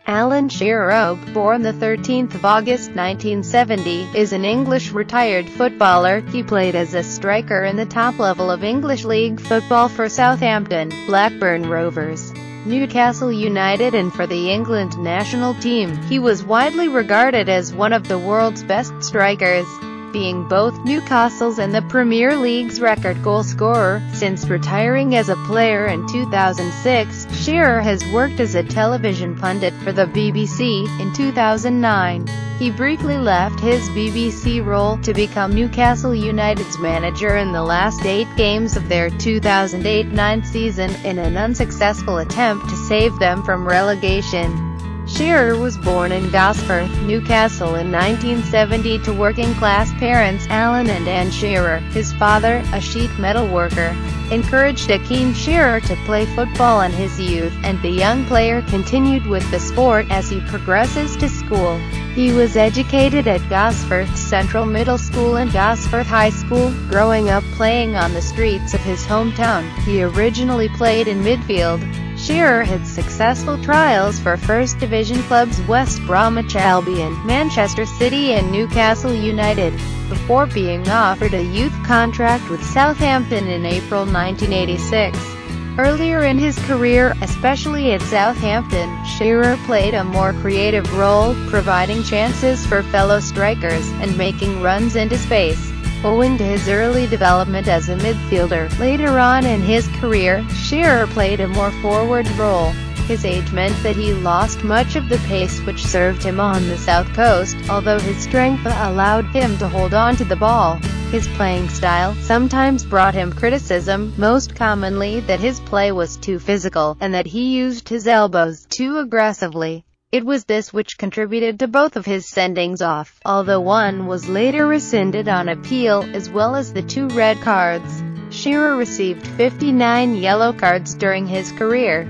Alan Shearer OBE, born the 13th of August 1970, is an English retired footballer. He played as a striker in the top level of English League football for Southampton, Blackburn Rovers, Newcastle United and for the England national team. He was widely regarded as one of the world's best strikers, being both Newcastle's and the Premier League's record goalscorer. Since retiring as a player in 2006, Shearer has worked as a television pundit for the BBC. In 2009, he briefly left his BBC role to become Newcastle United's manager in the last 8 games of their 2008-09 season, in an unsuccessful attempt to save them from relegation. Shearer was born in Gosforth, Newcastle in 1970 to working-class parents Alan and Anne Shearer. His father, a sheet metal worker, encouraged a keen Shearer to play football in his youth, and the young player continued with the sport as he progresses to school. He was educated at Gosforth Central Middle School and Gosforth High School, growing up playing on the streets of his hometown. He originally played in midfield. Shearer had successful trials for First Division clubs West Bromwich Albion, Manchester City and Newcastle United, before being offered a youth contract with Southampton in April 1986. Earlier in his career, especially at Southampton, Shearer played a more creative role, providing chances for fellow strikers, and making runs into space. Owing to his early development as a midfielder, later on in his career, Shearer played a more forward role. His age meant that he lost much of the pace which served him on the south coast, although his strength allowed him to hold on to the ball. His playing style sometimes brought him criticism, most commonly that his play was too physical, and that he used his elbows too aggressively. It was this which contributed to both of his sendings off, although one was later rescinded on appeal, as well as the 2 red cards. Shearer received 59 yellow cards during his career.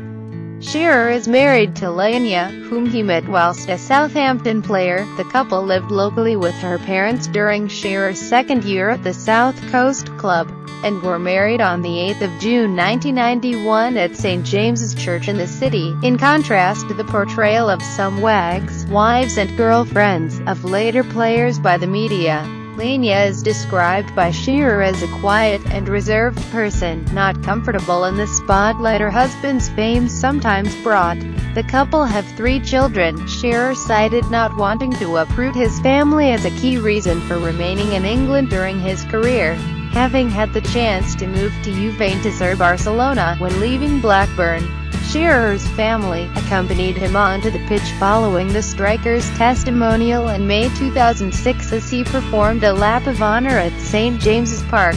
Shearer is married to Lania, whom he met whilst a Southampton player. The couple lived locally with her parents during Shearer's second year at the South Coast club, and were married on the 8th of June 1991 at St. James's Church in the city. In contrast to the portrayal of some wags, wives and girlfriends of later players by the media, Lania is described by Shearer as a quiet and reserved person, not comfortable in the spotlight her husband's fame sometimes brought. The couple have 3 children. Shearer cited not wanting to uproot his family as a key reason for remaining in England during his career, having had the chance to move to Juventus or Barcelona when leaving Blackburn. Shearer's family accompanied him onto the pitch following the striker's testimonial in May 2006 as he performed a lap of honour at St. James's Park.